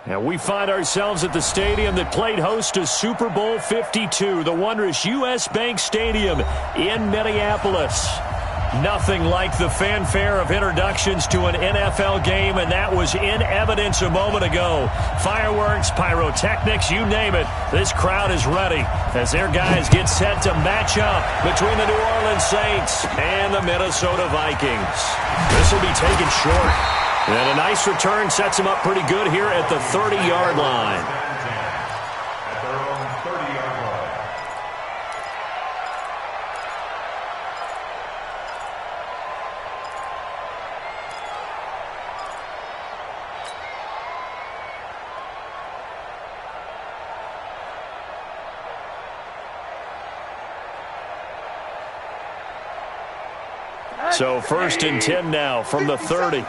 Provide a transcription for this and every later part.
And we find ourselves at the stadium that played host to Super Bowl 52, the wondrous U.S. Bank Stadium in Minneapolis. Nothing like the fanfare of introductions to an NFL game, and that was in evidence a moment ago. Fireworks, pyrotechnics, you name it. This crowd is ready as their guys get set to match up between the New Orleans Saints and the Minnesota Vikings. This will be taken short. And a nice return sets him up pretty good here at the 30-yard line. At their own 30-yard line. So 1st and 10 now from the 30.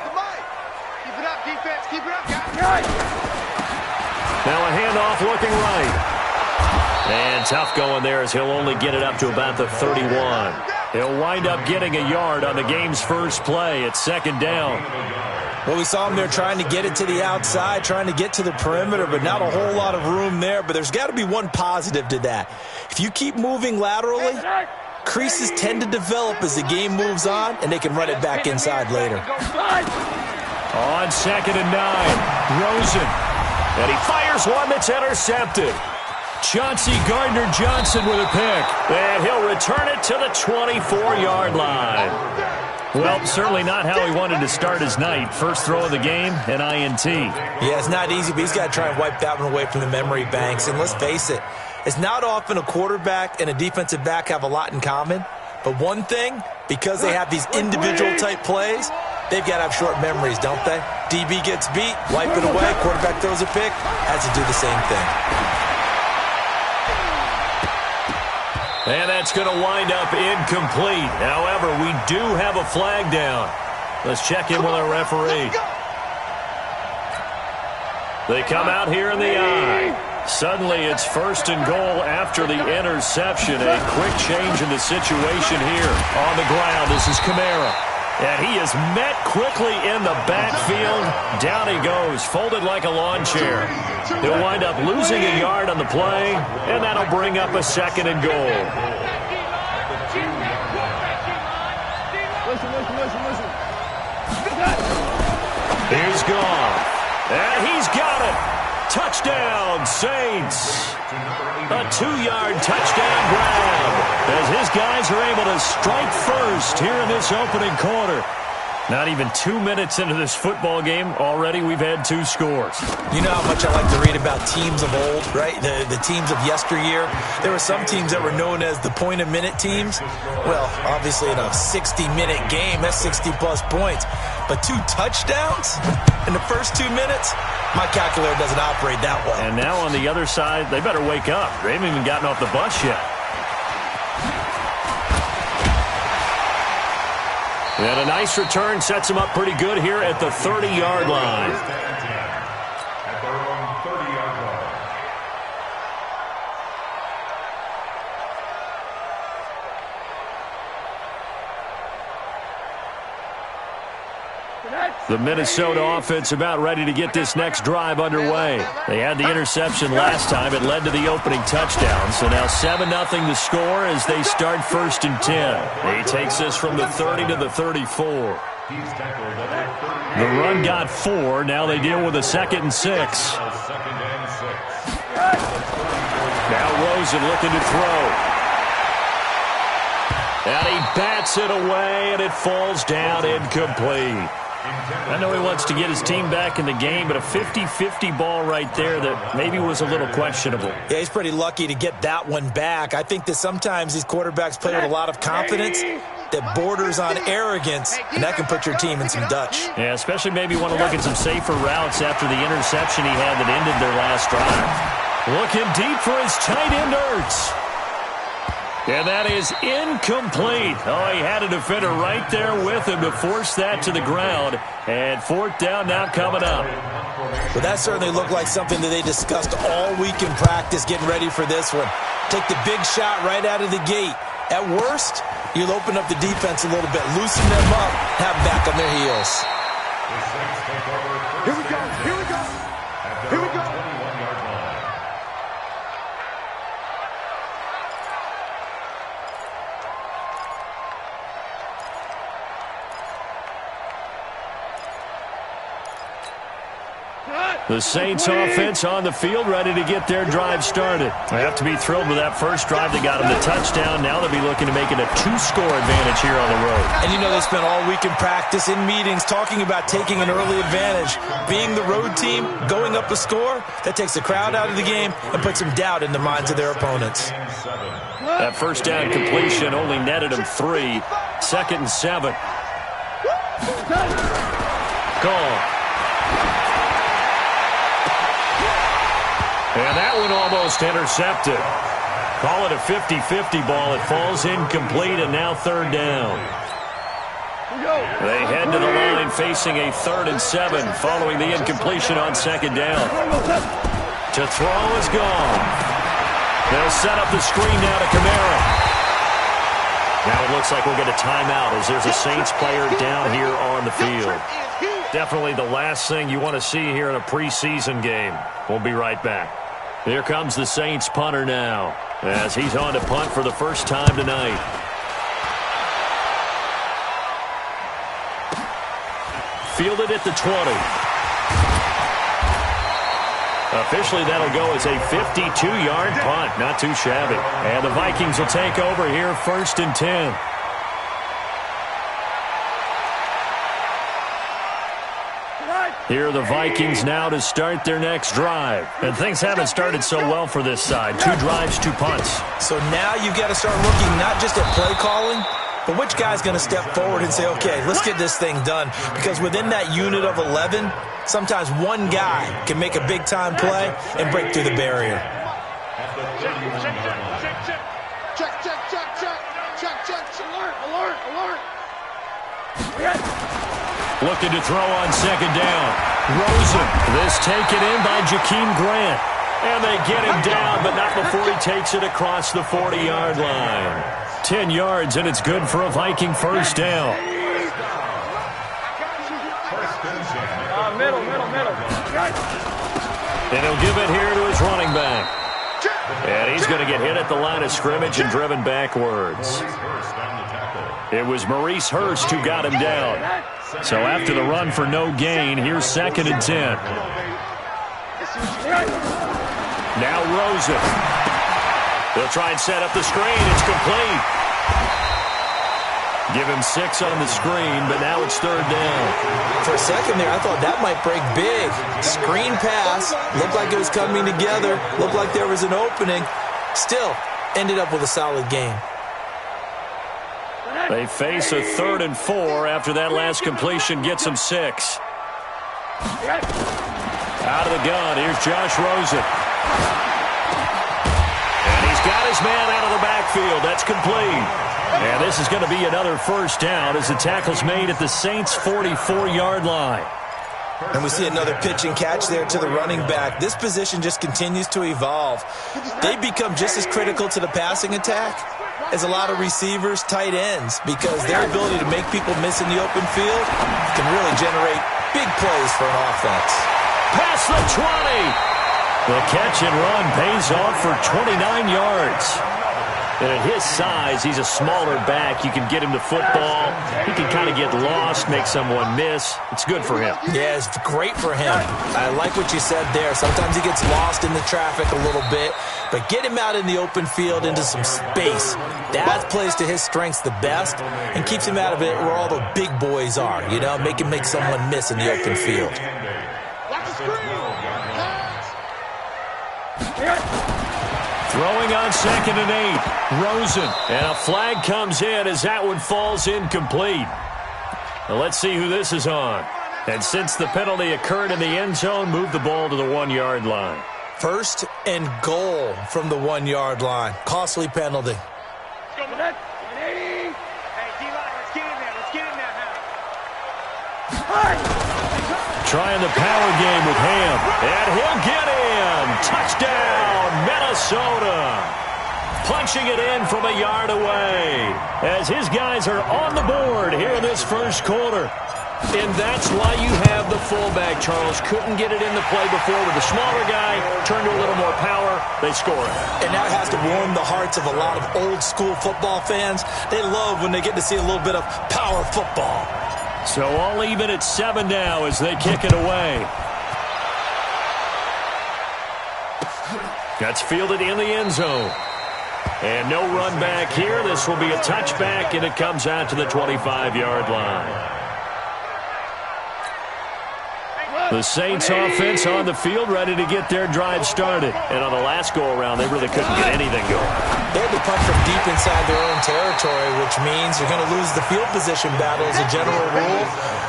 Keep it up, guys. Now a handoff looking right. And tough going there as he'll only get it up to about the 31. He'll wind up getting a yard on the game's first play at 2nd down. Well, we saw him there trying to get it to the outside, trying to get to the perimeter, but not a whole lot of room there. But there's got to be one positive to that. If you keep moving laterally, creases tend to develop as the game moves on, and they can run it back inside later. On 2nd and 9, Rosen. And he fires one that's intercepted. Chauncey Gardner-Johnson with a pick. And he'll return it to the 24-yard line. Well, certainly not how he wanted to start his night. First throw of the game, an INT. Yeah, it's not easy, but he's got to try and wipe that one away from the memory banks. And let's face it, it's not often a quarterback and a defensive back have a lot in common. But one thing, because they have these individual-type plays, they've got to have short memories, don't they? DB gets beat, wipe it away, quarterback throws a pick, has to do the same thing. And that's going to wind up incomplete. However, we do have a flag down. Let's check in with our referee. They come out here in the eye. Suddenly it's 1st and goal after the interception. A quick change in the situation here. On the ground, this is Kamara. And he is met quickly in the backfield. Down he goes, folded like a lawn chair. He'll wind up losing a yard on the play, and that'll bring up a 2nd and goal. Listen. Here's Goff. And he's got it. Touchdown, Saints. A 2-yard touchdown grab as his guys are able to strike first here in this opening quarter. Not even 2 minutes into this football game, already we've had 2 scores. You know how much I like to read about teams of old, right? The teams of yesteryear. There were some teams that were known as the point-a-minute teams. Well, obviously in a 60-minute game, that's 60-plus points. But 2 touchdowns in the first 2 minutes? My calculator doesn't operate that well. And now on the other side, they better wake up. They haven't even gotten off the bus yet. And a nice return sets him up pretty good here at the 30-yard line. At their own 30-yard line. The Minnesota offense about ready to get this next drive underway. They had the interception last time. It led to the opening touchdown. So now 7-0 the score as they start 1st and 10. He takes this from the 30 to the 34. The run got 4. Now they deal with a 2nd and 6. Now Rosen looking to throw. And he bats it away, and it falls down incomplete. I know he wants to get his team back in the game, but a 50-50 ball right there that maybe was a little questionable. Yeah, he's pretty lucky to get that one back. I think that sometimes these quarterbacks play with a lot of confidence that borders on arrogance, and that can put your team in some Dutch. Yeah, especially maybe want to look at some safer routes after the interception he had that ended their last drive. Looking deep for his tight end, Ertz. And that is incomplete. Oh, he had a defender right there with him to force that to the ground. And 4th down now coming up. Well, that certainly looked like something that they discussed all week in practice getting ready for this one. Take the big shot right out of the gate. At worst, you'll open up the defense a little bit, loosen them up, have them back on their heels. Here we go. Here we go. The Saints offense on the field, ready to get their drive started. They have to be thrilled with that first drive. They got them the touchdown. Now they'll be looking to make it a 2-score advantage here on the road. And you know they spent all week in practice, in meetings, talking about taking an early advantage. Being the road team, going up a score, that takes the crowd out of the game and puts some doubt in the minds of their opponents. That first down completion only netted them 3. 2nd and 7. Goal. And that one almost intercepted. Call it a 50-50 ball. It falls incomplete, and now 3rd down. They head to the line facing a 3rd and 7 following the incompletion on 2nd down. To throw is gone. They'll set up the screen now to Kamara. Now it looks like we'll get a timeout as there's a Saints player down here on the field. Definitely the last thing you want to see here in a preseason game. We'll be right back. Here comes the Saints punter now as he's on to punt for the first time tonight. Fielded at the 20. Officially, that'll go as a 52-yard punt. Not too shabby. And the Vikings will take over here 1st and 10. Here are the Vikings now to start their next drive. And things haven't started so well for this side. 2 drives, 2 punts. So now you've got to start looking not just at play calling, but which guy's going to step forward and say, okay, let's get this thing done. Because within that unit of 11, sometimes one guy can make a big-time play and break through the barrier. Check. Looking to throw on 2nd down. Rosen. This taken in by Jakeem Grant. And they get him down, but not before he takes it across the 40-yard line. 10 yards, and it's good for a Viking first down. Middle. And he'll give it here to his running back. And he's going to get hit at the line of scrimmage and driven backwards. It was Maurice Hurst who got him down. So after the run for no gain, here's 2nd and 10. Now Rosen. They'll try and set up the screen. It's complete. Give him 6 on the screen, but now it's 3rd down. For a second there, I thought that might break big. Screen pass. Looked like it was coming together. Looked like there was an opening. Still, ended up with a solid game. They face a 3rd and 4 after that last completion gets them 6. Out of the gun, here's Josh Rosen. And he's got his man out of the backfield. That's complete. And this is going to be another first down as the tackle's made at the Saints' 44-yard line. And we see another pitch and catch there to the running back. This position just continues to evolve. They become just as critical to the passing attack as a lot of receivers, tight ends, because their ability to make people miss in the open field can really generate big plays for an offense. Past the 20. The catch and run pays off for 29 yards. And at his size, he's a smaller back. You can get him to football. He can kind of get lost, make someone miss. It's good for him. Yeah, it's great for him. I like what you said there. Sometimes he gets lost in the traffic a little bit, but get him out in the open field into some space. That plays to his strengths the best and keeps him out of it where all the big boys are, you know, make him make someone miss in the open field. Throwing on 2nd and 8. Rosen. And a flag comes in as that one falls incomplete. Now let's see who this is on. And since the penalty occurred in the end zone, move the ball to the 1-yard line. 1st and goal from the 1-yard line. Costly penalty. Trying the power game with Ham. And he'll get in. Touchdown, Minnesota. Punching it in from a yard away as his guys are on the board here in this first quarter. And that's why you have the fullback, Charles. Couldn't get it in the play before with the smaller guy. Turned to a little more power. They score it. And that has to warm the hearts of a lot of old-school football fans. They love when they get to see a little bit of power football. So all even at 7 now as they kick it away. That's fielded in the end zone. And no run back here. This will be a touchback, and it comes out to the 25-yard line. The Saints offense on the field, ready to get their drive started. And on the last go-around, they really couldn't get anything going. They had to punt from deep inside their own territory, which means you're going to lose the field position battle as a general rule.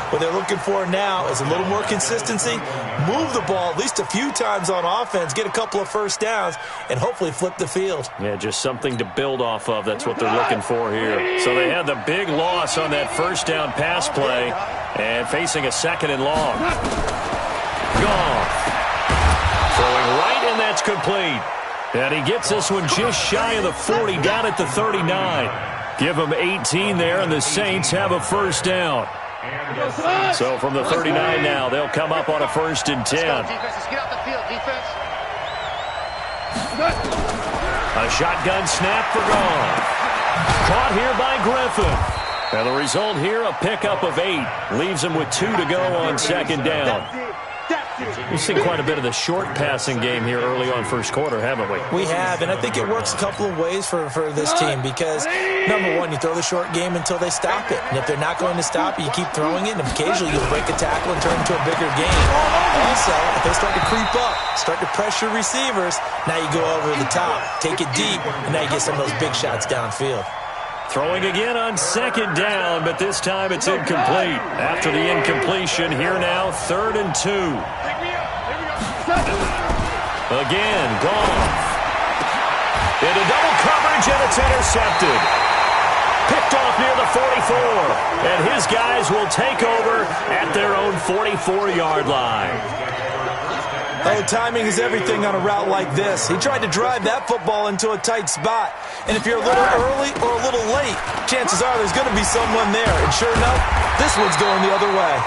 What they're looking for now is a little more consistency, move the ball at least a few times on offense, get a couple of first downs, and hopefully flip the field. Yeah, just something to build off of. That's what they're looking for here. So they had the big loss on that first down pass play and facing a 2nd and long. Goff throwing right, and that's complete. And he gets this one just shy of the 40, down at the 39. Give him 18 there, and the Saints have a first down. So from the 39 now, they'll come up on a 1st and 10. Let's get out the field, defense. A shotgun snap for Goff. Caught here by Griffin. And the result here, a pickup of 8. Leaves him with 2 to go on 2nd down. We've seen quite a bit of the short passing game here early on first quarter, haven't we? We have, and I think it works a couple of ways for this team because, number one, you throw the short game until they stop it. And if they're not going to stop it, you keep throwing it, and occasionally you'll break a tackle and turn it into a bigger game. Also, if they start to creep up, start to pressure receivers, now you go over the top, take it deep, and now you get some of those big shots downfield. Throwing again on 2nd down, but this time it's incomplete. After the incompletion, here now, 3rd and 2. Again, Goff. Into double coverage, and it's intercepted. Picked off near the 44. And his guys will take over at their own 44-yard line. Oh, timing is everything on a route like this. He tried to drive that football into a tight spot. And if you're a little early or a little late, chances are there's going to be someone there. And sure enough, this one's going the other way.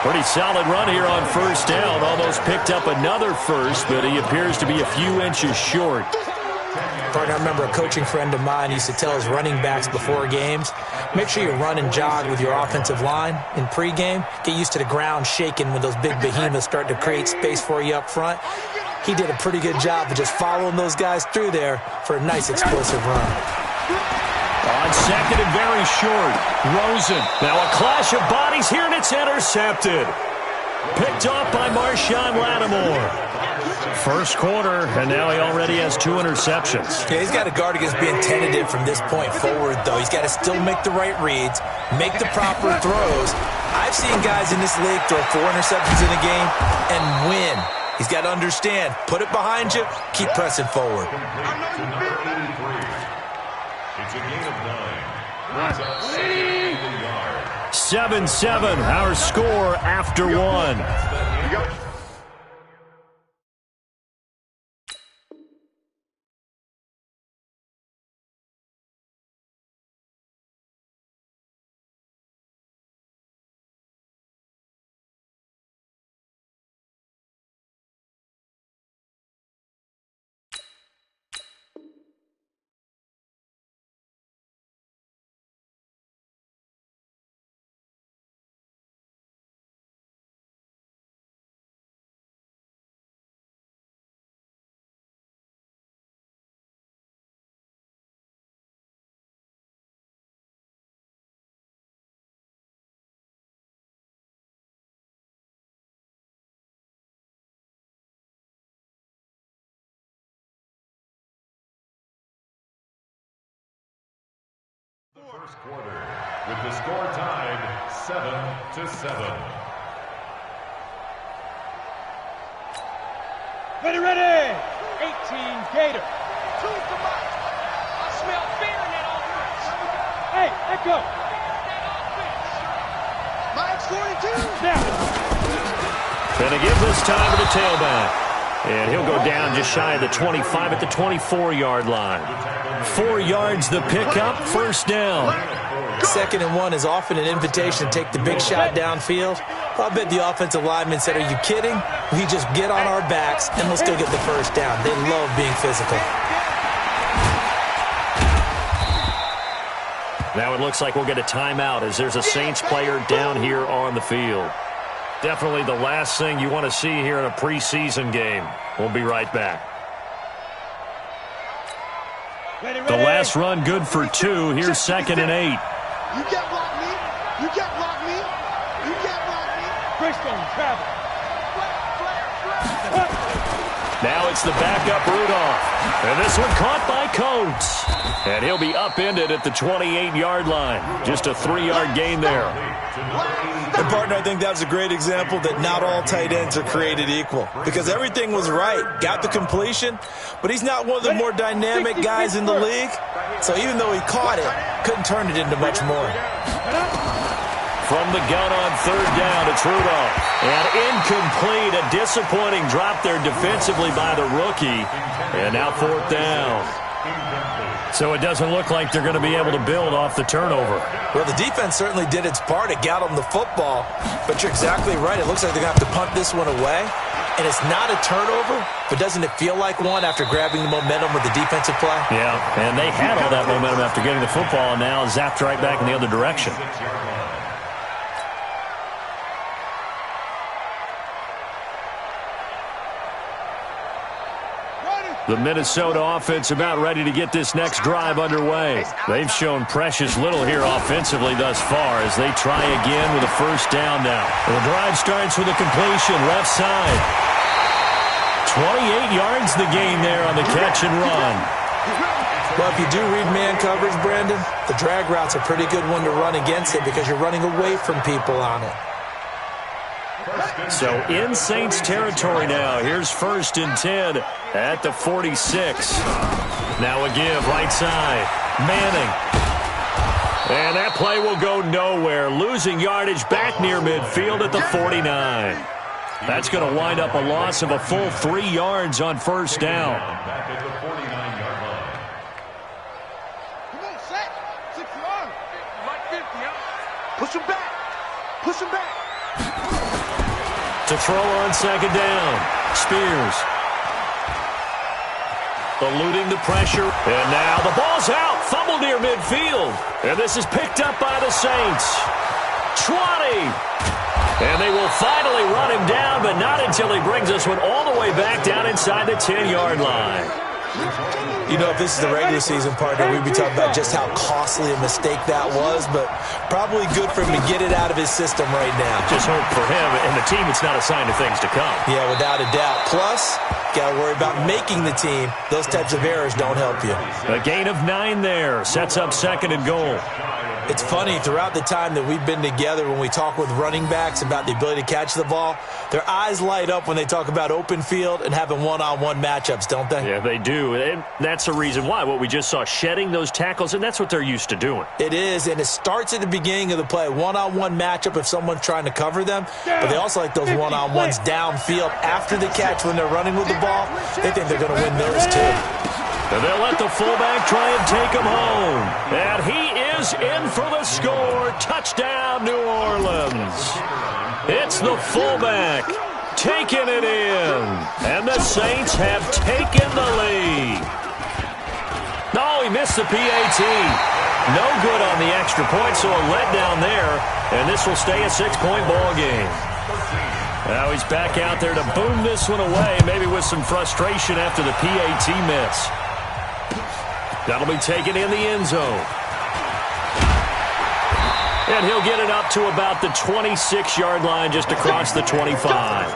Pretty solid run here on 1st down. Almost picked up another first, but he appears to be a few inches short. Partner, I remember a coaching friend of mine used to tell his running backs before games, make sure you run and jog with your offensive line in pregame. Get used to the ground shaking when those big behemoths start to create space for you up front. He did a pretty good job of just following those guys through there for a nice explosive run. On 2nd and very short, Rosen. Now a clash of bodies here, and it's intercepted. Picked off by Marshawn Lattimore. First quarter, and now he already has 2 interceptions. Yeah, he's got to guard against being tentative from this point forward, though. He's got to still make the right reads, make the proper throws. I've seen guys in this league throw 4 interceptions in a game and win. He's got to understand, put it behind you, keep pressing forward. It's a gain of 9. Brings up 7 yards. 7-7, our score after 1. The first quarter, with the score tied 7-7. Ready! 18 Gator. 2 to Mike. I smell fear in that offense. Hey, Echo. Mike's 42. Now. Gonna give this time to the tailback. And he'll go down just shy of the 25 at the 24-yard line. 4 yards the pickup, first down. 2nd and 1 is often an invitation to take the big shot downfield. I bet the offensive lineman said, are you kidding? We just get on our backs and let's go get the first down. They love being physical. Now it looks like we'll get a timeout as there's a Saints player down here on the field. Definitely the last thing you want to see here in a preseason game. We'll be right back. The last run good for 2. Here's 2nd and 8. You get block me. You get block me. You get block me. Greystone travel. Now it's the backup Rudolph. And this one caught by Coates. And he'll be upended at the 28-yard line. Just a 3-yard gain there. And, partner, I think that was a great example that not all tight ends are created equal. Because everything was right. Got the completion, but he's not one of the more dynamic guys in the league. So even though he caught it, couldn't turn it into much more. From the gun on 3rd down, it's Rudolph. And incomplete, a disappointing drop there defensively by the rookie. And now 4th down. So it doesn't look like they're going to be able to build off the turnover. Well, the defense certainly did its part. It got them the football. But you're exactly right. It looks like they're going to have to punt this one away. And it's not a turnover, but doesn't it feel like one after grabbing the momentum with the defensive play? Yeah, and they had all that momentum after getting the football, and now zapped right back in the other direction. The Minnesota offense about ready to get this next drive underway. They've shown precious little here offensively thus far as they try again with a 1st down now. The drive starts with a completion left side. 28 yards the gain there on the catch and run. Well, if you do read man coverage, Brandon, the drag route's a pretty good one to run against it because you're running away from people on it. So in Saints territory now. Here's 1st and 10 at the 46. Now a give right side. Manning. And that play will go nowhere. Losing yardage back near midfield at the 49. That's going to wind up a loss of a full 3 yards on 1st down. Back at the 49-yard line. Come on, set. 6 yards. Like 50, huh? Push him back. Push him back. To throw on 2nd down. Spears. Eluding the pressure. And now the ball's out. Fumble near midfield. And this is picked up by the Saints. 20. And they will finally run him down, but not until he brings this one all the way back down inside the 10-yard line. You know, if this is the regular season partner, we'd be talking about just how costly a mistake that was, but probably good for him to get it out of his system right now. Just hope for him and the team it's not a sign of things to come. Yeah, without a doubt. Plus, got to worry about making the team. Those types of errors don't help you. A gain of 9 there. Sets up 2nd and goal. It's funny, throughout the time that we've been together, when we talk with running backs about the ability to catch the ball, their eyes light up when they talk about open field and having one-on-one matchups, don't they? Yeah, they do. And that's the reason why. What we just saw, shedding those tackles, and that's what they're used to doing. It is, and it starts at the beginning of the play. One-on-one matchup if someone's trying to cover them, but they also like those one-on-ones downfield after the catch when they're running with the ball. They think they're going to win those too. And they'll let the fullback try and take him home. And he is in for the score. Touchdown, New Orleans. It's the fullback taking it in. And the Saints have taken the lead. No, he missed the PAT. No good on the extra point, so a letdown there. And this will stay a 6-point ball game. Now he's back out there to boom this one away, maybe with some frustration after the PAT miss. That'll be taken in the end zone. And he'll get it up to about the 26-yard line, just across the 25.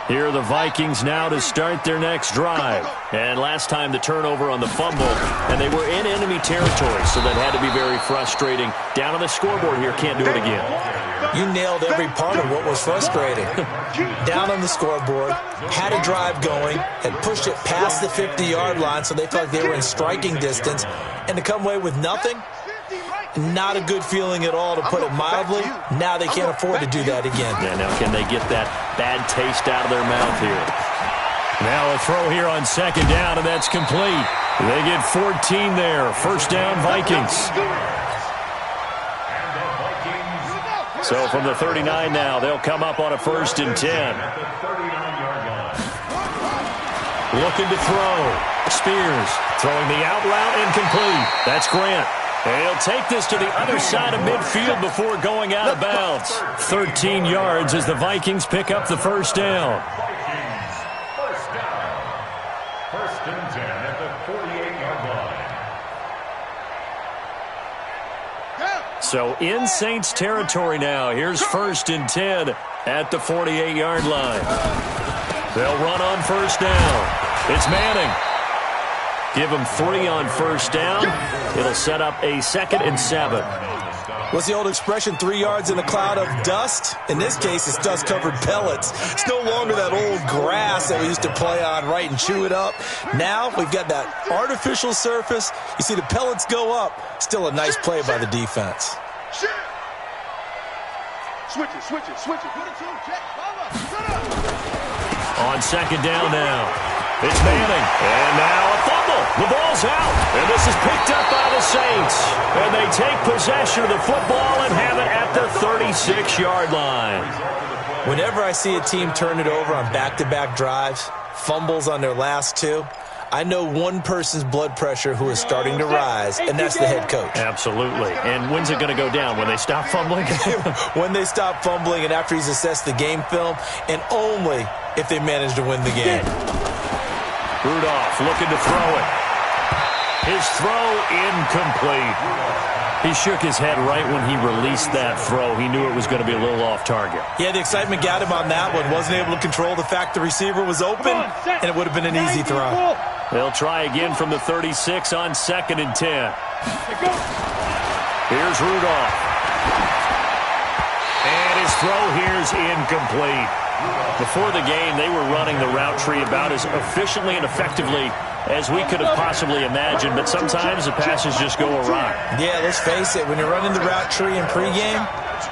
Here are the Vikings now to start their next drive. And last time the turnover on the fumble, and they were in enemy territory, so that had to be very frustrating. Down on the scoreboard here, can't do it again. You nailed every part of what was frustrating. Down on the scoreboard, had a drive going, had pushed it past the 50-yard line so they felt like they were in striking distance, and to come away with nothing, not a good feeling at all, to put it mildly. Now they can't afford to do that again. Yeah, now can they get that bad taste out of their mouth here? Now a throw here on second down, and that's complete. They get 14 there. First down, Vikings. So from the 39 now, they'll come up on a 1st and 10. Looking to throw. Spears throwing the out route, incomplete. That's Grant. And he'll take this to the other side of midfield before going out of bounds. 13 yards as the Vikings pick up the first down. First and 10 at the 48-yard line. So in Saints territory now. Here's 1st and 10 at the 48-yard line. They'll run on first down. It's Manning. Give him 3 on first down. It'll set up a 2nd and 7. What's the old expression, 3 yards in a cloud of dust? In this case, it's dust-covered pellets. It's no longer that old grass that we used to play on, right, and chew it up. Now we've got that artificial surface. You see the pellets go up. Still a nice play by the defense. Switch it. Put it to him, check. On second down now. It's Manning. And now a fumble. The ball's out. And this is picked up by the Saints. And they take possession of the football and have it at the 36-yard line. Whenever I see a team turn it over on back-to-back drives, fumbles on their last 2, I know one person's blood pressure who is starting to rise, and that's the head coach. Absolutely. And when's it going to go down? When they stop fumbling? When they stop fumbling and after he's assessed the game film, and only if they manage to win the game. Rudolph looking to throw it. His throw incomplete. He shook his head right when he released that throw. He knew it was going to be a little off target. Yeah, the excitement got him on that one. Wasn't able to control the fact the receiver was open, and it would have been an easy throw. They'll try again from the 36 on 2nd and 10. Here's Rudolph. And his throw here's incomplete. Before the game, they were running the route tree about as efficiently and effectively as we could have possibly imagined, but sometimes the passes just go awry. Yeah, let's face it, when you're running the route tree in pregame,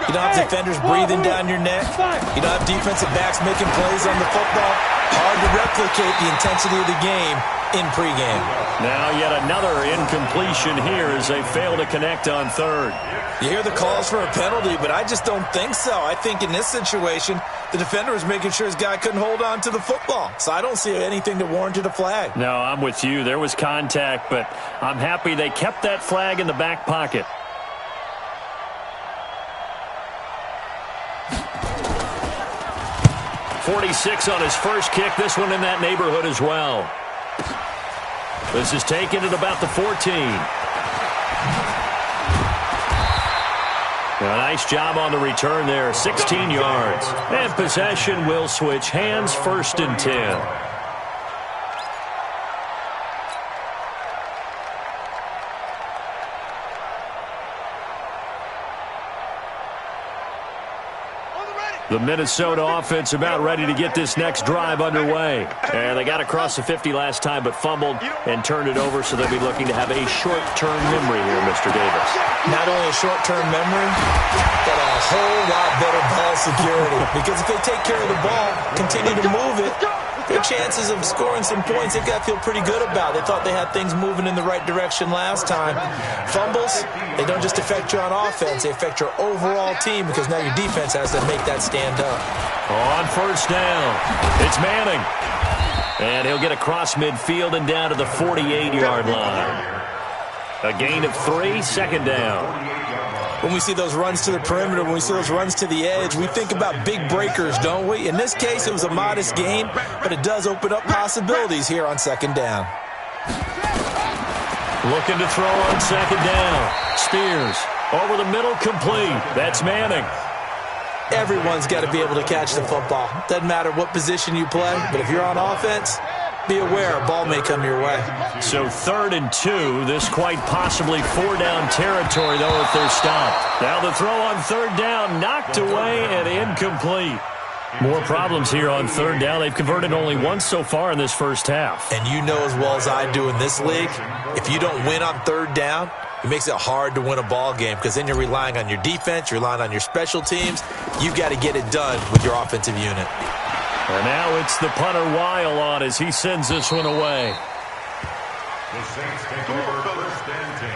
you don't have defenders breathing down your neck. You don't have defensive backs making plays on the football. Hard to replicate the intensity of the game in pregame. Now yet another incompletion here as they fail to connect on 3rd. You hear the calls for a penalty, but I just don't think so. I think in this situation, the defender was making sure his guy couldn't hold on to the football. So I don't see anything that warranted a flag. No, I'm with you. There was contact, but I'm happy they kept that flag in the back pocket. .46 on his first kick. This one in that neighborhood as well. This is taken at about the 14. A nice job on the return there, 16 yards. And possession will switch hands, 1st and 10. The Minnesota offense about ready to get this next drive underway. And they got across the 50 last time but fumbled and turned it over, so they'll be looking to have a short-term memory here, Mr. Davis. Not only a short-term memory, but a whole lot better ball security. Because if they take care of the ball, continue to move it, their chances of scoring some points, they've got to feel pretty good about. They thought they had things moving in the right direction last time. Fumbles, they don't just affect you on offense, they affect your overall team because now your defense has to make that stand up. On first down, it's Manning. And he'll get across midfield and down to the 48-yard line. A gain of 3, 2nd down. When we see those runs to the perimeter, when we see those runs to the edge, we think about big breakers, don't we? In this case, it was a modest gain, but it does open up possibilities here on 2nd down. Looking to throw on 2nd down. Spears over the middle, complete. That's Manning. Everyone's got to be able to catch the football. Doesn't matter what position you play, but if you're on offense, be aware a ball may come your way. So 3rd and 2, this quite possibly 4-down territory, though, if they're stopped. Now the throw on 3rd down, knocked away and incomplete. More problems here on 3rd down. They've converted only once so far in this first half. And you know as well as I do in this league, if you don't win on 3rd down, it makes it hard to win a ball game because then you're relying on your defense, you're relying on your special teams. You've got to get it done with your offensive unit. And now it's the punter Weil on as he sends this one away. The Saints take over 1st and 10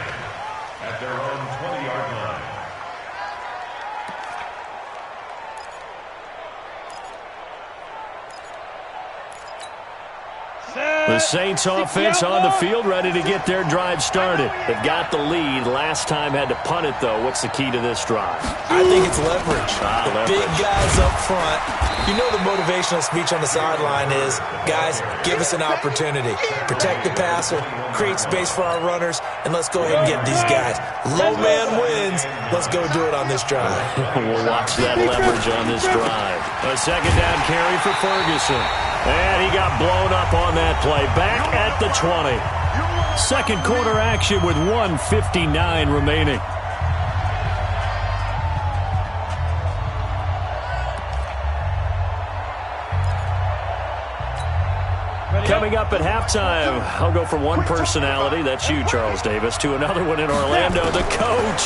at their own 20-yard line. The Saints offense on the field, ready to get their drive started. They've got the lead. Last time had to punt it, though. What's the key to this drive? I think it's leverage. Leverage. Big guys up front. You know the motivational speech on the sideline is, guys, give us an opportunity. Protect the passer, create space for our runners, and let's go ahead and get these guys. Low man wins. Let's go do it on this drive. We'll watch that leverage on this drive. A second down carry for Ferguson. And he got blown up on that play. Back at the 20. Second quarter action with 1:59 remaining. Coming up at halftime, I'll go from one personality, that's you, Charles Davis, to another one in Orlando, the coach.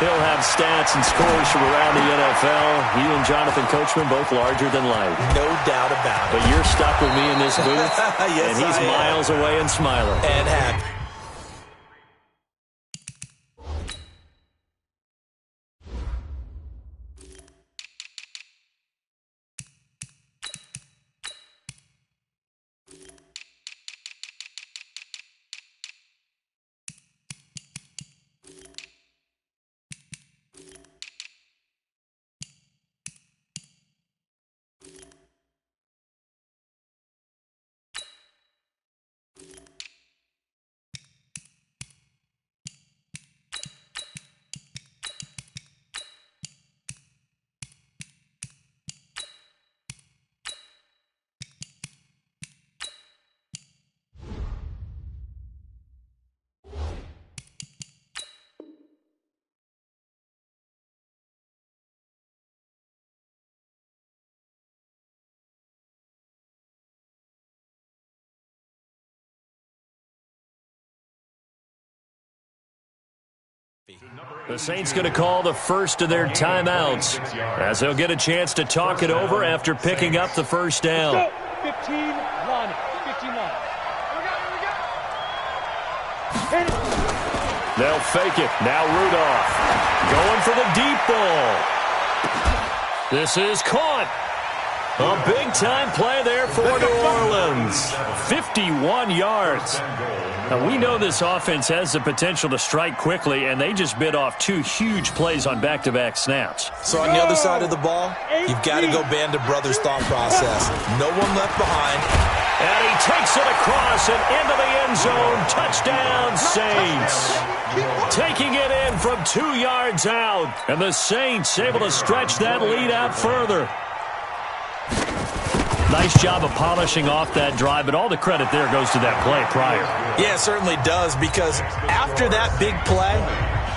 He'll have stats and scores from around the NFL. You and Jonathan Coachman, both larger than life. No doubt about it. But you're stuck with me in this booth, Yes, and he's miles away and smiling. And happy. The Saints going to call the first of their timeouts as they'll get a chance to talk it over after picking up the first down. 15 line. 15 line. They'll fake it. Now Rudolph going for the deep ball. This is caught. A big-time play there for New Orleans. 51 yards. Now, we know this offense has the potential to strike quickly, and they just bit off two huge plays on back-to-back snaps. So on the other side of the ball, you've got to go Band of Brothers thought process. No one left behind. And he takes it across and into the end zone. Touchdown, Saints. Taking it in from 2 yards out. And the Saints able to stretch that lead out further. Nice job of polishing off that drive, but all the credit there goes to that play prior. Yeah, it certainly does, because after that big play,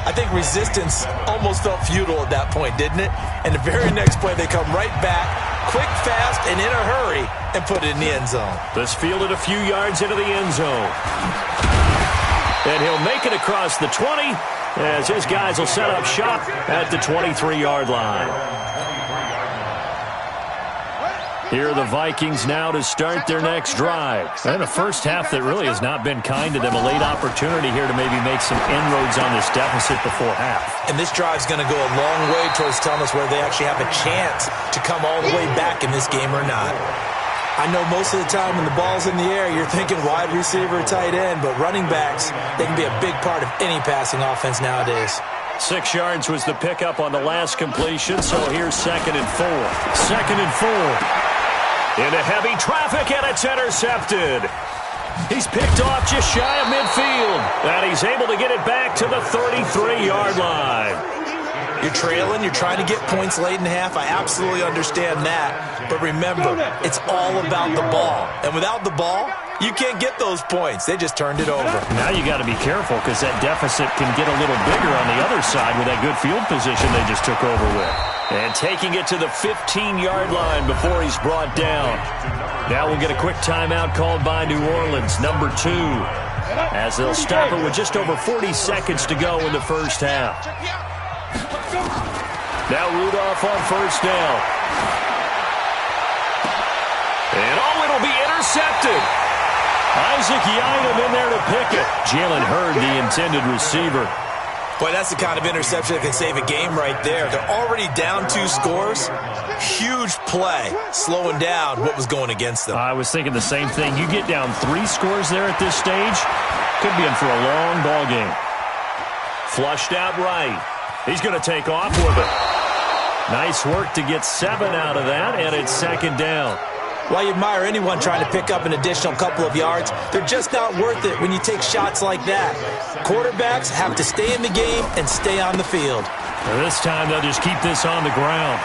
I think resistance almost felt futile at that point, didn't it? And the very next play, they come right back, quick, fast, and in a hurry, and put it in the end zone. This fielded a few yards into the end zone. And he'll make it across the 20 as his guys will set up shop at the 23-yard line. Here are the Vikings now to start their next drive. And a first half that really has not been kind to them. A late opportunity here to maybe make some inroads on this deficit before half. And this drive's going to go a long way towards telling us whether they actually have a chance to come all the way back in this game or not. I know most of the time when the ball's in the air, you're thinking wide receiver, tight end, but running backs, they can be a big part of any passing offense nowadays. 6 yards was the pickup on the last completion, so here's 2nd and 4. 2nd and 4. Into heavy traffic, and it's intercepted. He's picked off just shy of midfield, and he's able to get it back to the 33-yard line. You're trailing, you're trying to get points late in half. I absolutely understand that. But remember, it's all about the ball. And without the ball, you can't get those points. They just turned it over. Now you got to be careful because that deficit can get a little bigger on the other side with that good field position they just took over with. And taking it to the 15-yard line before he's brought down. Now we'll get a quick timeout called by New Orleans, number 2, as they'll stop it with just over 40 seconds to go in the first half. Now Rudolph on first down. And it'll be intercepted. Isaac Yiadom in there to pick it. Jalen Hurd, the intended receiver. Boy, that's the kind of interception that can save a game right there. They're already down 2 scores. Huge play, slowing down what was going against them. I was thinking the same thing. You get down 3 scores there at this stage, could be in for a long ball game. Flushed out right. He's going to take off with it. Nice work to get 7 out of that, and it's second down. While you admire anyone trying to pick up an additional couple of yards, they're just not worth it when you take shots like that. Quarterbacks have to stay in the game and stay on the field. And this time they'll just keep this on the ground.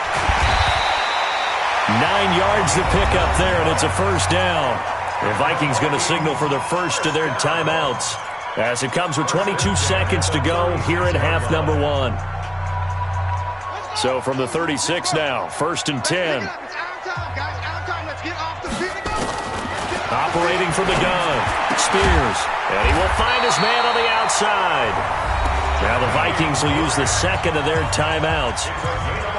9 yards to pick up there, and it's a first down. The Vikings going to signal for the first of their timeouts as it comes with 22 seconds to go here at half number 1. So from the 36 now, first and 10. Operating from the gun, Spears, and he will find his man on the outside. Now the Vikings will use the second of their timeouts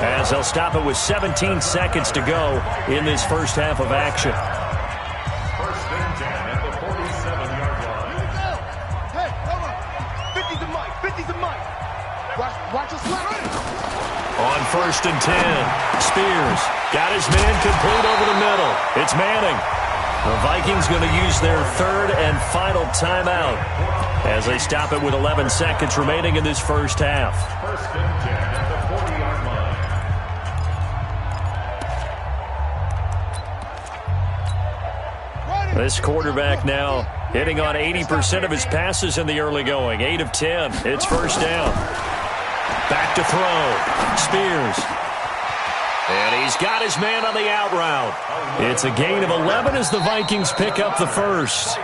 as they'll stop it with 17 seconds to go in this first half of action. First and 10 at the 47-yard line. Hey, hold on. 50's the mic. 50's the mic. Watch us slide. On first and 10, Spears got his man complete over the middle. It's Manning. The Vikings going to use their third and final timeout as they stop it with 11 seconds remaining in this first half. First and 10 at the 40-yard line. This quarterback now hitting on 80% of his passes in the early going. 8 of 10. It's first down. Back to throw. Spears. And he's got his man on the out route. It's a gain of 11 as the Vikings pick up the first.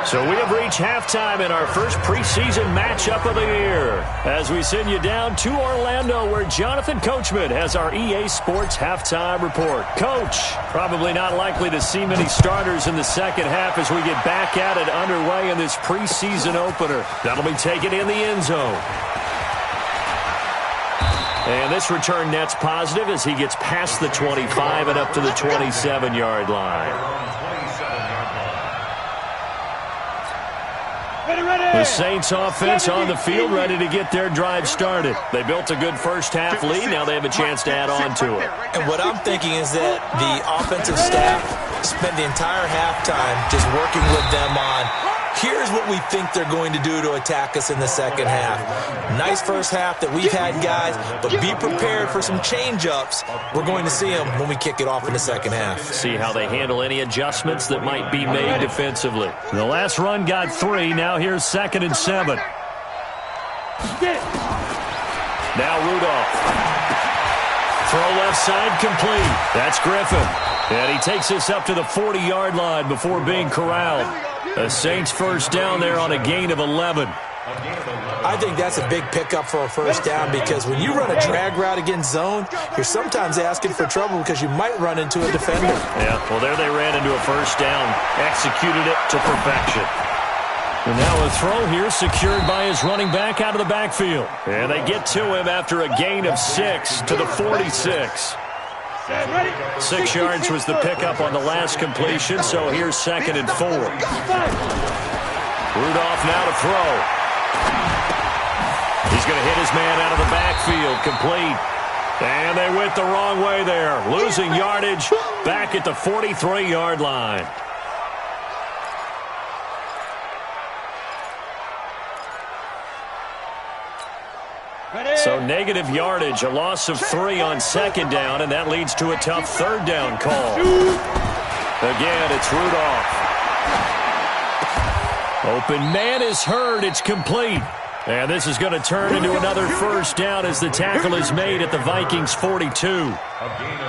So we have reached halftime in our first preseason matchup of the year as we send you down to Orlando where Jonathan Coachman has our EA Sports halftime report. Coach, probably not likely to see many starters in the second half as we get back at it underway in this preseason opener. That'll be taken in the end zone. And this return net's positive as he gets past the 25 and up to the 27-yard line. The Saints offense on the field ready to get their drive started. They built a good first half lead. Now they have a chance to add on to it. And what I'm thinking is that the offensive staff spent the entire halftime just working with them on here's what we think they're going to do to attack us in the second half. Nice first half that we've had, guys, but be prepared for some change-ups. We're going to see them when we kick it off in the second half. See how they handle any adjustments that might be made defensively. The last run got 3. Now here's second and 7. Now Rudolph. Throw left side complete. That's Griffin. And he takes us up to the 40-yard line before being corralled. The Saints first down there on a gain of 11. I think that's a big pickup for a first down because when you run a drag route against zone, you're sometimes asking for trouble because you might run into a defender. Yeah, well, there they ran into a first down, executed it to perfection. And now a throw here secured by his running back out of the backfield. And they get to him after a gain of 6 to the 46. 6 yards was the pickup on the last completion, so here's second and 4. Rudolph now to throw. He's going to hit his man out of the backfield, complete. And they went the wrong way there, losing yardage back at the 43-yard line. So negative yardage, a loss of 3 on second down, and that leads to a tough third down call. Again, it's Rudolph. Open man is heard. It's complete. And this is going to turn into another first down as the tackle is made at the Vikings 42.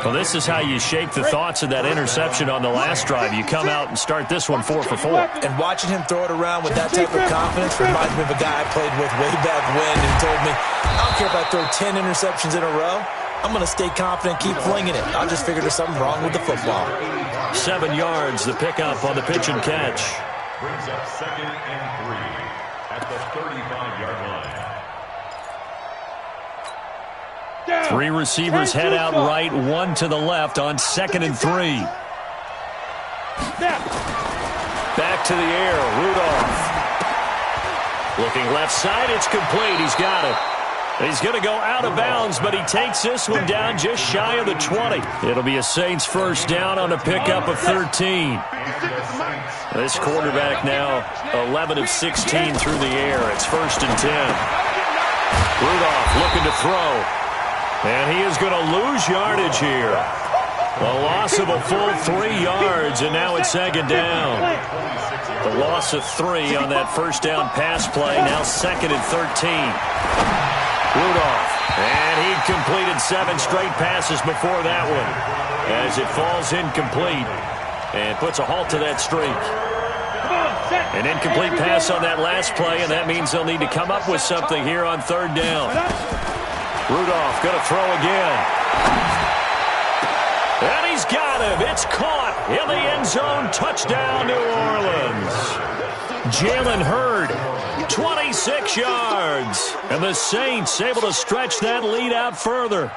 Well, this is how you shake the thoughts of that interception on the last drive. You come out and start this one 4 for 4. And watching him throw it around with that type of confidence reminds me of a guy I played with way back when and told me, I don't care if I throw 10 interceptions in a row. I'm going to stay confident, keep flinging it. I just figured there's something wrong with the football. 7 yards, the pickup on the pitch and catch. Brings up second and 3 at the 35-yard line. 3 receivers head out right, 1 to the left on second and 3. Back to the air, Rudolph. Looking left side, it's complete. He's got it. He's going to go out of bounds, but he takes this one down just shy of the 20. It'll be a Saints first down on a pickup of 13. This quarterback now 11 of 16 through the air. It's 1st and 10. Rudolph looking to throw. And he is going to lose yardage here. A loss of a full 3 yards, and now it's 2nd down. The loss of 3 on that first down pass play, now 2nd and 13. Rudolph, and he completed 7 straight passes before that one as it falls incomplete and puts a halt to that streak. An incomplete pass on that last play, and that means they'll need to come up with something here on 3rd down. Rudolph going to throw again. And he's got him. It's caught in the end zone. Touchdown, New Orleans. Jalen Hurd, 26 yards. And the Saints able to stretch that lead out further.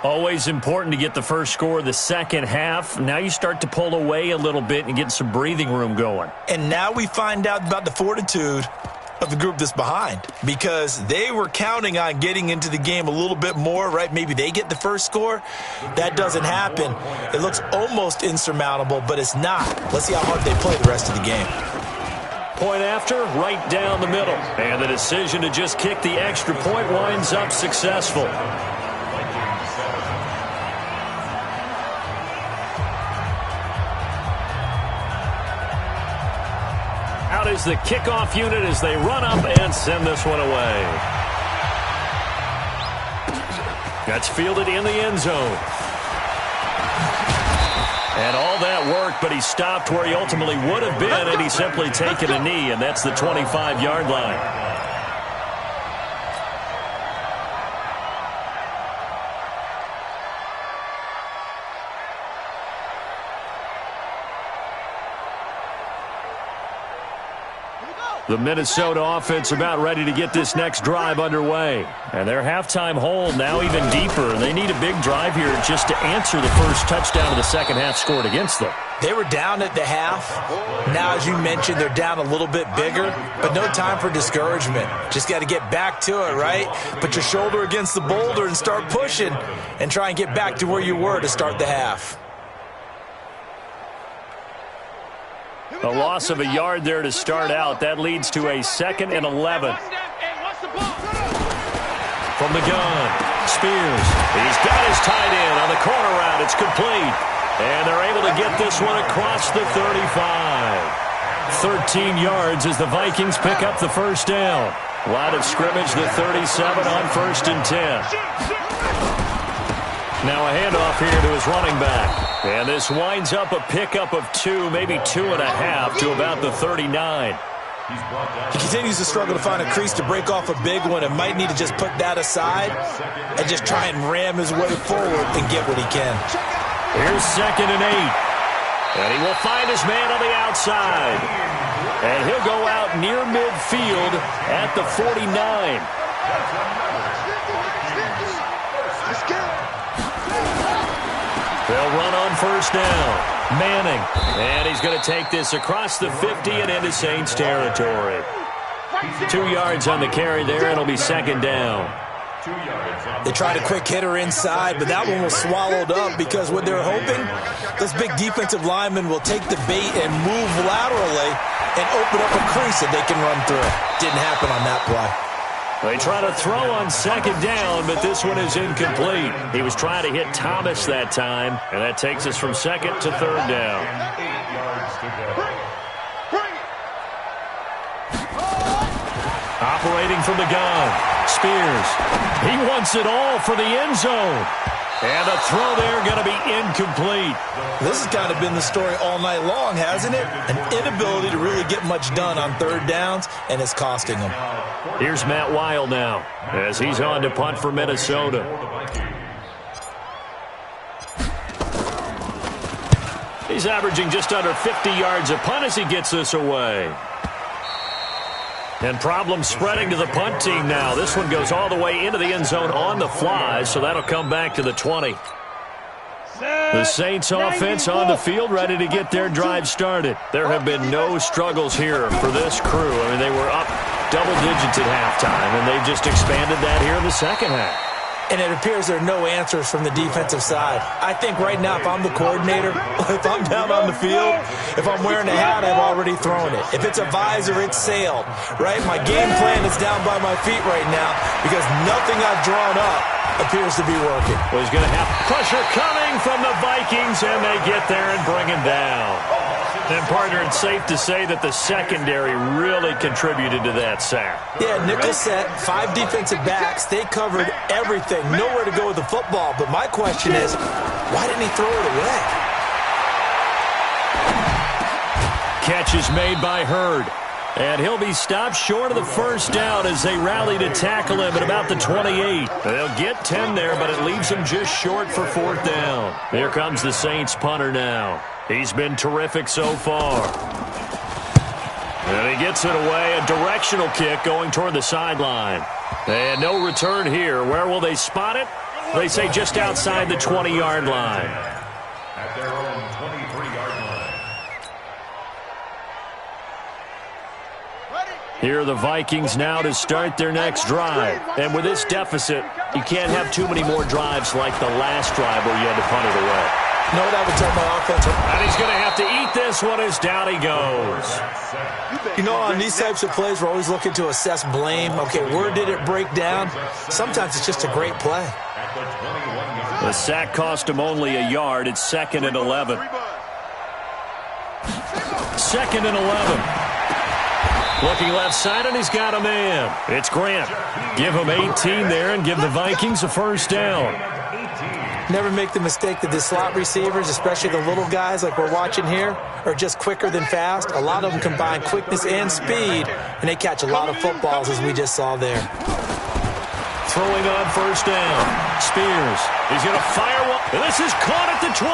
Always important to get the first score of the second half. Now you start to pull away a little bit and get some breathing room going. And now we find out about the fortitude of the group that's behind, because they were counting on getting into the game a little bit more, right? Maybe they get the first score. That doesn't happen. It looks almost insurmountable, but it's not. Let's see how hard they play the rest of the game. Point after, right down the middle. And the decision to just kick the extra point winds up successful. Out is the kickoff unit as they run up and send this one away. That's fielded in the end zone. And all that work, but he stopped where he ultimately would have been, and he's simply taken a knee, and that's the 25-yard line. The Minnesota offense about ready to get this next drive underway. And their halftime hole now even deeper. They need a big drive here just to answer the first touchdown of the second half scored against them. They were down at the half. Now, as you mentioned, they're down a little bit bigger, but no time for discouragement. Just got to get back to it, right? Put your shoulder against the boulder and start pushing and try and get back to where you were to start the half. A loss of a yard there to start out. That leads to a 2nd and 11. From the gun, Spears. He's got his tight end on the corner route. It's complete. And they're able to get this one across the 35. 13 yards as the Vikings pick up the first down. Line of scrimmage, the 37 on 1st and 10. Now a handoff here to his running back. And this winds up a pickup of 2, maybe 2.5 to about the 39. He continues to struggle to find a crease to break off a big one and might need to just put that aside and just try and ram his way forward and get what he can. Here's 2nd and 8. And he will find his man on the outside. And he'll go out near midfield at the 49. They'll run on first down. Manning. And he's going to take this across the 50 and into Saints territory. 2 yards on the carry there. It'll be 2nd down. They tried a quick hitter inside, but that one was swallowed up because what they're hoping, those big defensive linemen will take the bait and move laterally and open up a crease that they can run through. Didn't happen on that play. They try to throw on 2nd down, but this one is incomplete. He was trying to hit Thomas that time, and that takes us from 2nd to 3rd down. 8 yards to go. Operating from the gun, Spears. He wants it all for the end zone. And the throw there going to be incomplete. This has kind of been the story all night long, hasn't it? An inability to really get much done on 3rd downs, and it's costing them. Here's Matt Weil now as he's on to punt for Minnesota. He's averaging just under 50 yards a punt as he gets this away. And problems spreading to the punt team now. This one goes all the way into the end zone on the fly, so that'll come back to the 20. The Saints offense on the field, ready to get their drive started. There have been no struggles here for this crew. I mean, they were up double digits at halftime, and they've just expanded that here in the second half. And it appears there are no answers from the defensive side. I think right now, if I'm the coordinator, if I'm down on the field, if I'm wearing a hat, I've already thrown it. If it's a visor, it's sailed, right? My game plan is down by my feet right now because nothing I've drawn up appears to be working. Well, he's going to have pressure coming from the Vikings, and they get there and bring him down. And, partner, it's safe to say that the secondary really contributed to that sack. Yeah, nickel set, 5 defensive backs. They covered everything. Nowhere to go with the football. But my question is, why didn't he throw it away? Catch is made by Hurd. And he'll be stopped short of the first down as they rally to tackle him at about the 28. They'll get 10 there, but it leaves them just short for 4th down. Here comes the Saints punter now. He's been terrific so far. And he gets it away. A directional kick going toward the sideline. And no return here. Where will they spot it? They say just outside the 20-yard line. At their own 23-yard line. Here are the Vikings now to start their next drive. And with this deficit, you can't have too many more drives like the last drive where you had to punt it away. You know what I would tell my offense? And he's going to have to eat this one as down he goes. You know, on these types of plays, we're always looking to assess blame. Okay, where did it break down? Sometimes it's just a great play. The sack cost him only a yard. It's 2nd and 11. 2nd and 11. Looking left side, and he's got a man. It's Grant. Give him 18 there and give the Vikings a first down. Never make the mistake that the slot receivers, especially the little guys like we're watching here, are just quicker than fast. A lot of them combine quickness and speed, and they catch a lot of footballs, as we just saw there. Throwing on first down. Spears. He's going to fire one. And this is caught at the 20.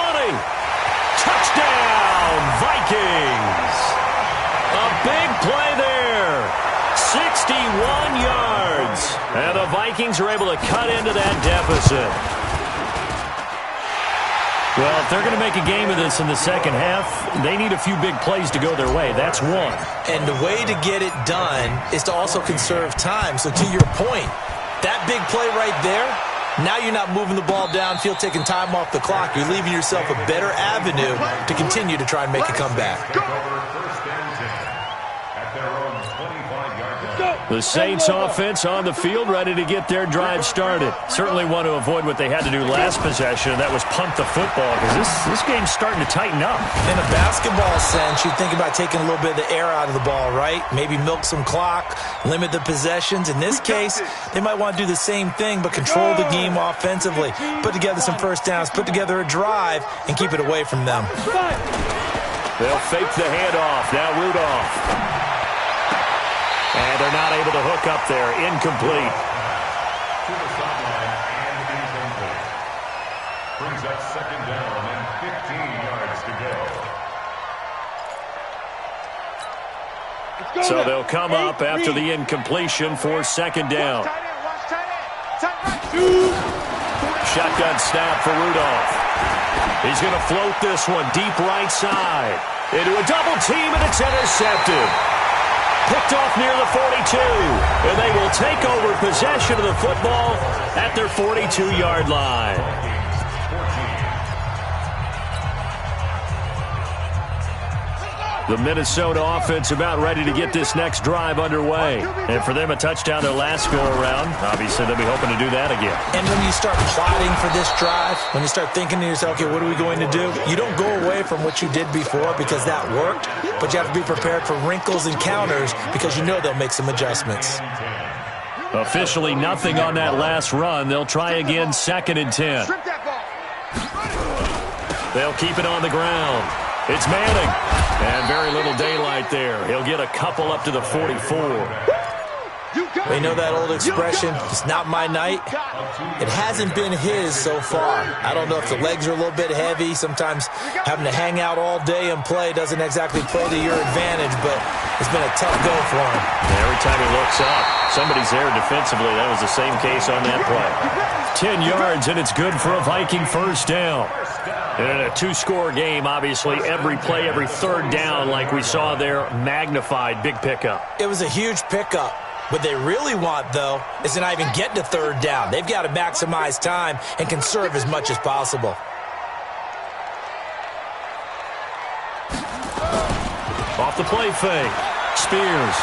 Touchdown, Vikings. A big play there. 61 yards. And the Vikings are able to cut into that deficit. Well, if they're going to make a game of this in the second half, they need a few big plays to go their way. That's one. And the way to get it done is to also conserve time. So to your point, that big play right there, now you're not moving the ball downfield, taking time off the clock. You're leaving yourself a better avenue to continue to try and make a comeback. The Saints offense on the field, ready to get their drive started. Certainly want to avoid what they had to do last possession, and that was punt the football, because this game's starting to tighten up. In a basketball sense, you think about taking a little bit of the air out of the ball, right? Maybe milk some clock, limit the possessions. In this case, they might want to do the same thing, but control the game offensively. Put together some first downs, put together a drive, and keep it away from them. They'll fake the handoff. Now Rudolph. And they're not able to hook up there. Incomplete. To the sideline and incomplete. Brings up 2nd down and 15 yards to go. So they'll come up after the incompletion for 2nd down. Shotgun snap for Rudolph. He's going to float this one deep right side. Into a double team, and it's intercepted. Picked off near the 42, and they will take over possession of the football at their 42-yard line. The Minnesota offense about ready to get this next drive underway. And for them, a touchdown their last go-around. Obviously, they'll be hoping to do that again. And when you start plotting for this drive, when you start thinking to yourself, okay, what are we going to do? You don't go away from what you did before because that worked, but you have to be prepared for wrinkles and counters because you know they'll make some adjustments. Officially nothing on that last run. They'll try again, 2nd and 10. They'll keep it on the ground. It's Manning. And very little daylight there. He'll get a couple up to the 44. You got You know that old expression, it's not my night? It hasn't been his so far. I don't know if the legs are a little bit heavy. Sometimes having to hang out all day and play doesn't exactly play to your advantage, but it's been a tough go for him. Every time he looks up, somebody's there defensively. That was the same case on that play. 10 yards, and it's good for a Viking first down. And in a two-score game, obviously, every play, every third down, like we saw there, magnified, big pickup. It was a huge pickup. What they really want, though, is to not even get to third down. They've got to maximize time and conserve as much as possible. Off the play fake. Spears.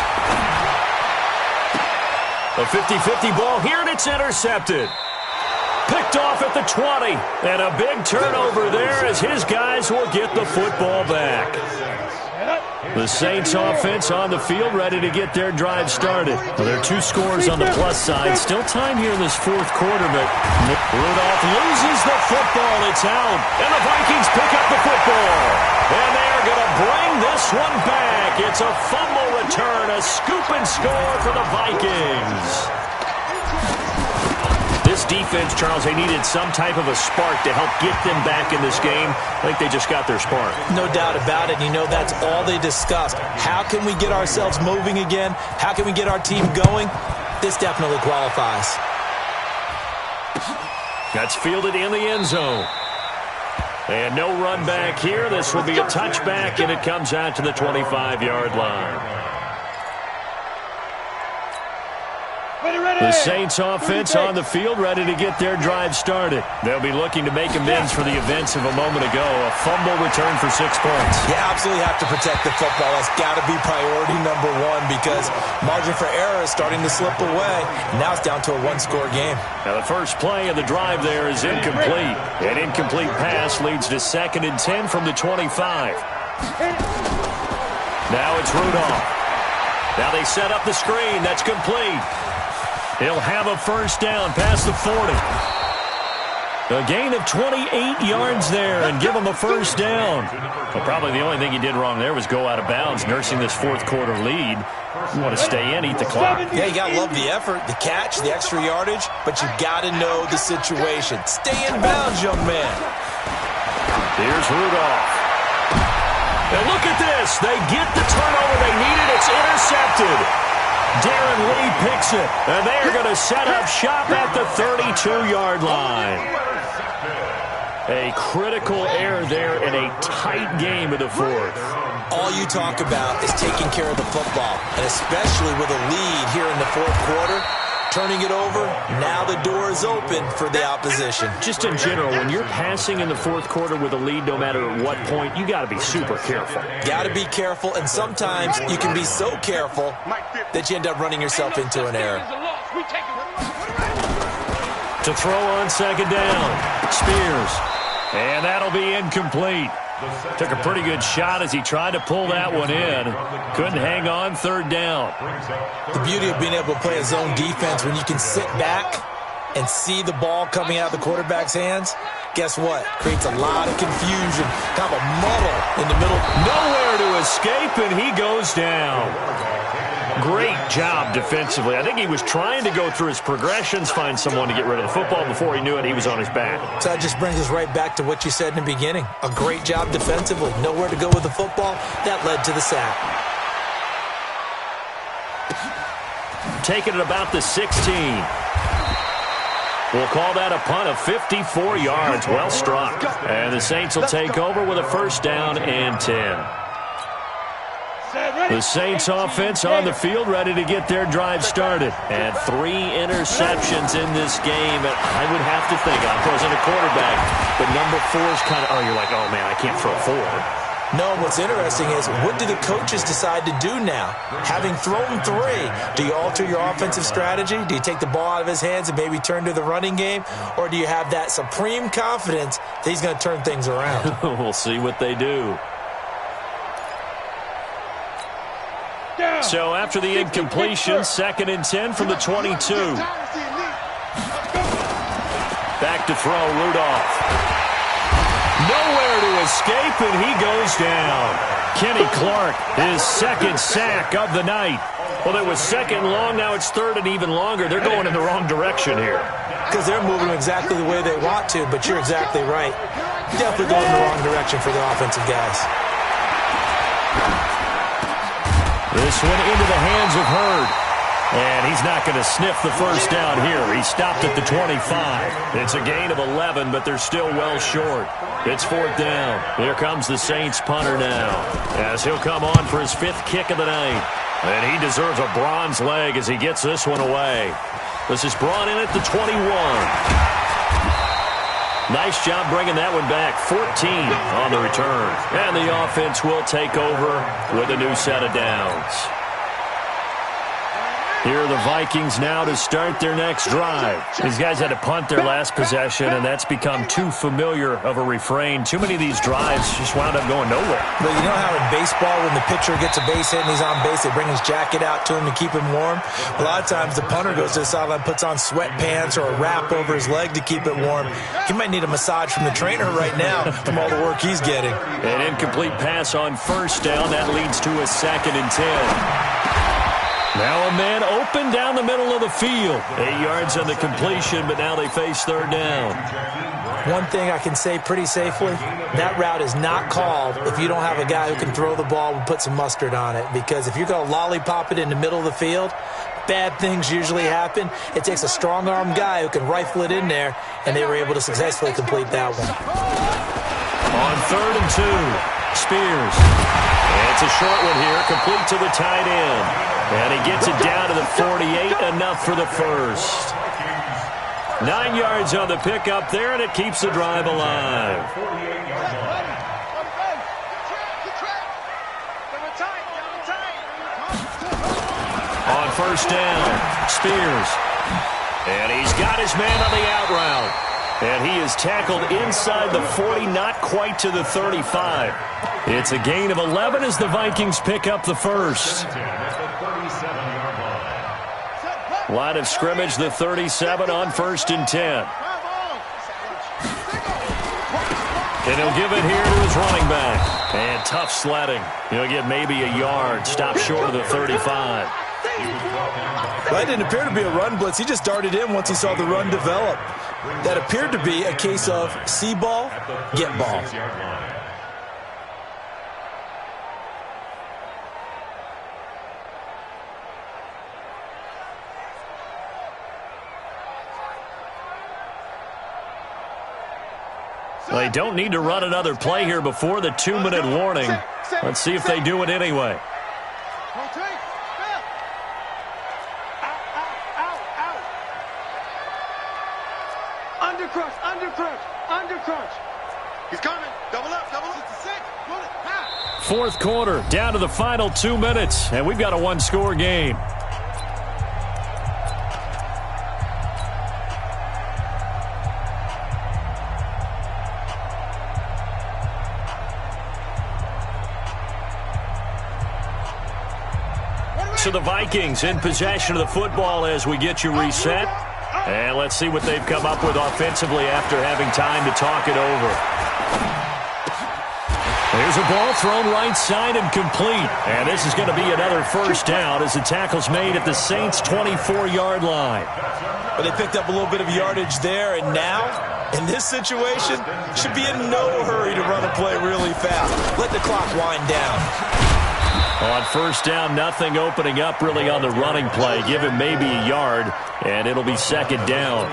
A 50-50 ball here, and it's intercepted. Picked off at the 20. And a big turnover there as his guys will get the football back. The Saints offense on the field, ready to get their drive started. Well, there are two scores on the plus side. Still time here in this fourth quarter, but Rudolph loses the football. It's out, and the Vikings pick up the football. And they are going to bring this one back. It's a fumble return, a scoop and score for the Vikings. This defense, Charles, they needed some type of a spark to help get them back in this game. I think they just got their spark. No doubt about it. You know, that's all they discussed. How can we get ourselves moving again? How can we get our team going? This definitely qualifies. That's fielded in the end zone. And no run back here. This will be a touchback, and it comes out to the 25-yard line. The Saints offense on the field, ready to get their drive started. They'll be looking to make amends for the events of a moment ago. A fumble return for 6 points. You absolutely have to protect the football. That's got to be priority number one because margin for error is starting to slip away. Now it's down to a one-score game. Now the first play of the drive there is incomplete. An incomplete pass leads to 2nd and 10 from the 25. Now it's Rudolph. Now they set up the screen. That's complete. He'll have a first down past the 40. A gain of 28 yards there and give him a first down. But probably the only thing he did wrong there was go out of bounds, nursing this fourth quarter lead. You want to stay in, eat the clock. Yeah, you got to love the effort, the catch, the extra yardage, but you got to know the situation. Stay in bounds, young man. Here's Rudolph. And look at this. They get the turnover they needed. It's intercepted. Darren Lee picks it, and they are going to set up shop at the 32-yard line. A critical error there in a tight game of the fourth. All you talk about is taking care of the football, and especially with a lead here in the fourth quarter, turning it over, now the door is open for the opposition. Just in general, when you're passing in the fourth quarter with a lead, no matter what point, you got to be super careful. Got to be careful, and sometimes you can be so careful that you end up running yourself into an error. To throw on 2nd down, Spears. And that'll be incomplete. Took a pretty good shot as he tried to pull that one in. Couldn't hang on 3rd down. The beauty of being able to play a zone defense when you can sit back and see the ball coming out of the quarterback's hands, guess what? Creates a lot of confusion, kind of a muddle in the middle. Nowhere to escape, and he goes down. Great job defensively. I think he was trying to go through his progressions, find someone to get rid of the football. Before he knew it, he was on his back. So that just brings us right back to what you said in the beginning. A great job defensively. Nowhere to go with the football. That led to the sack. Taking it about the 16. We'll call that a punt of 54 yards. Well struck. And the Saints will take over with a first down and 10. The Saints offense on the field, ready to get their drive started. And 3 interceptions in this game. And I would have to think, I wasn't a quarterback, but number 4 is kind of, you're like, oh, man, I can't throw 4. No, what's interesting is, what do the coaches decide to do now? Having thrown 3, do you alter your offensive strategy? Do you take the ball out of his hands and maybe turn to the running game? Or do you have that supreme confidence that he's going to turn things around? We'll see what they do. So after the incompletion, 2nd and 10 from the 22. Back to throw, Rudolph. nowhere to escape, and he goes down. Kenny Clark, his second sack of the night. Well, it was second long. Now it's third and even longer. They're going in the wrong direction here. Because they're moving exactly the way they want to, but you're exactly right. Definitely going in the wrong direction for the offensive guys. This one into the hands of Hurd. And he's not going to sniff the first down here. He stopped at the 25. It's a gain of 11, but they're still well short. It's fourth down. Here comes the Saints punter now, as he'll come on for his fifth kick of the night. And he deserves a bronze leg as he gets this one away. This is brought in at the 21. Nice job bringing that one back. 14 on the return. And the offense will take over with a new set of downs. Here are the Vikings now to start their next drive. These guys had to punt their last possession, and that's become too familiar of a refrain. Too many of these drives just wound up going nowhere. But you know how in baseball, when the pitcher gets a base hit and he's on base, they bring his jacket out to him to keep him warm? A lot of times the punter goes to the sideline, puts on sweatpants or a wrap over his leg to keep it warm. He might need a massage from the trainer right now from all the work he's getting. An incomplete pass on first down. That leads to a 2nd and 10. Now a man open down the middle of the field. 8 yards on the completion, but now they face third down. One thing I can say pretty safely, that route is not called if you don't have a guy who can throw the ball and put some mustard on it. Because if you're going to lollipop it in the middle of the field, bad things usually happen. It takes a strong-arm guy who can rifle it in there, and they were able to successfully complete that one. On 3rd and 2, Spears. It's a short one here, complete to the tight end. And he gets it down to the 48, enough for the first. 9 yards on the pickup there, and it keeps the drive alive. On first down, Spears. And he's got his man on the out route. And he is tackled inside the 40, not quite to the 35. It's a gain of 11 as the Vikings pick up the first. Line of scrimmage, the 37 on 1st and 10. And he'll give it here to his running back. And tough sledding. He'll get maybe a yard. Stop short of the 35. That didn't appear to be a run blitz. He just darted in once he saw the run develop. That appeared to be a case of see ball, get ball. They don't need to run another play here before the 2-minute warning. Let's see if they do it anyway. Undercrunch, undercrunch, undercrunch. He's coming. Double up, double up. 6. Fourth quarter, down to the final 2 minutes, and we've got a one-score game. So the Vikings in possession of the football as we get you reset. And let's see what they've come up with offensively after having time to talk it over. There's a ball thrown right side and complete. And this is going to be another first down as the tackle's made at the Saints' 24-yard line. But they picked up a little bit of yardage there, and now, in this situation, should be in no hurry to run a play really fast. Let the clock wind down. On first down, nothing opening up really on the running play. Give him maybe a yard, and it'll be second down.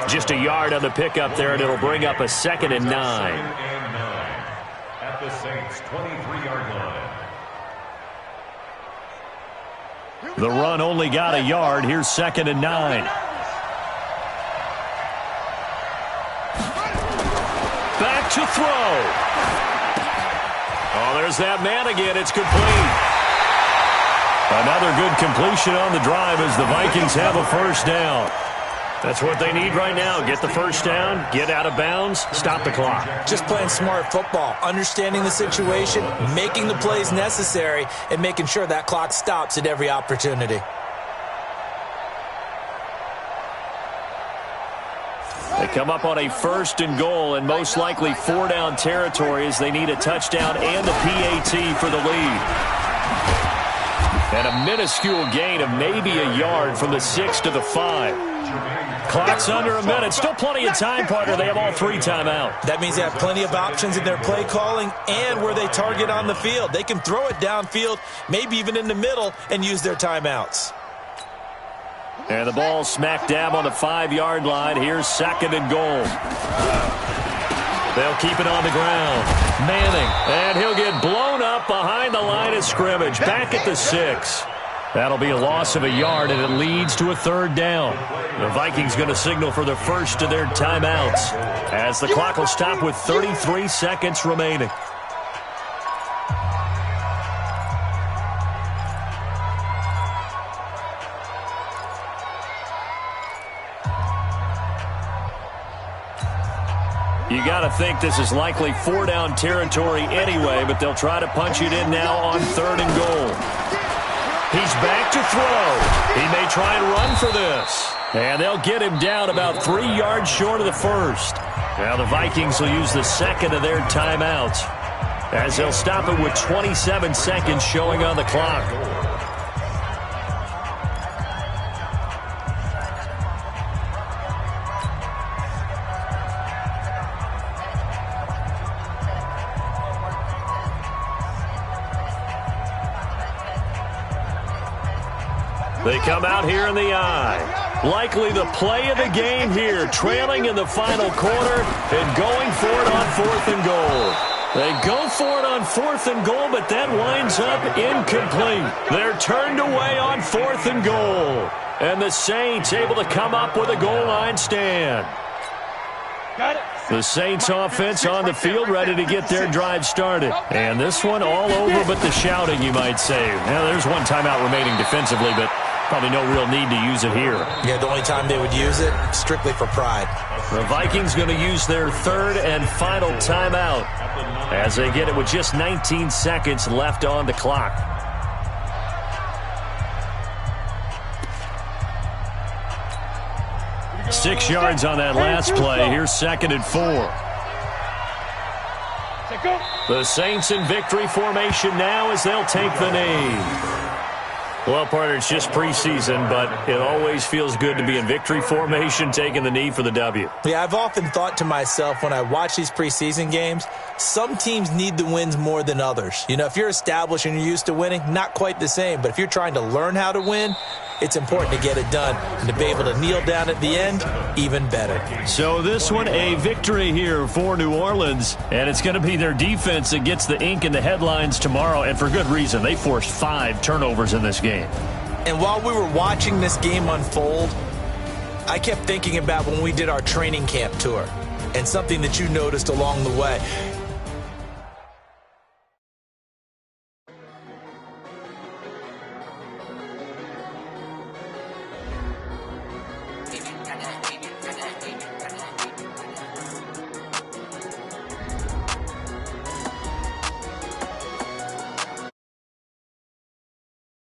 Just a yard on the pickup there, and it'll bring up a 2nd and 9. At the Saints' 23-yard line. The run only got a yard. Here's 2nd and 9. Back to throw. Oh, there's that man again. It's complete. Another good completion on the drive as the Vikings have a first down. That's what they need right now. Get the first down, get out of bounds, stop the clock. Just playing smart football, understanding the situation, making the plays necessary, and making sure that clock stops at every opportunity. They come up on a 1st and goal, and most likely 4-down territory as they need a touchdown and a PAT for the lead. And a minuscule gain of maybe a yard from the 6 to the 5. Clock's under a minute. Still plenty of time, partner. They have all 3 timeouts. That means they have plenty of options in their play calling and where they target on the field. They can throw it downfield, maybe even in the middle, and use their timeouts. And the ball smack dab on the 5-yard line. Here's 2nd and goal. They'll keep it on the ground. Manning, and he'll get blown up behind the line of scrimmage. Back at the 6. That'll be a loss of a yard, and it leads to a 3rd down. The Vikings going to signal for the first of their timeouts as the clock will stop with 33 seconds remaining. You got to think this is likely 4-down territory anyway, but they'll try to punch it in now on 3rd and goal. He's back to throw. He may try and run for this. And they'll get him down about 3 yards short of the 1st. Now the Vikings will use the 2nd of their timeouts as they'll stop it with 27 seconds showing on the clock. They come out here in the eye. Likely the play of the game here, trailing in the final quarter and going for it on 4th and goal. They go for it on 4th and goal, but that winds up incomplete. They're turned away on 4th and goal. And the Saints able to come up with a goal line stand. The Saints offense on the field ready to get their drive started. And this one all over but the shouting, you might say. Now, there's one timeout remaining defensively, but probably no real need to use it here. Yeah, the only time they would use it, strictly for pride. The Vikings going to use their 3rd and final timeout as they get it with just 19 seconds left on the clock. Six yards on that last play. Here's 2nd and 4. The Saints in victory formation now as they'll take the knee. Well, partner, it's just preseason, but it always feels good to be in victory formation, taking the knee for the W. Yeah, I've often thought to myself when I watch these preseason games, some teams need the wins more than others. You know, if you're established and you're used to winning, not quite the same. But if you're trying to learn how to win, it's important to get it done. And to be able to kneel down at the end, even better. So this one, a victory here for New Orleans. And it's going to be their defense that gets the ink in the headlines tomorrow. And for good reason. They forced 5 turnovers in this game. And while we were watching this game unfold, I kept thinking about when we did our training camp tour and something that you noticed along the way.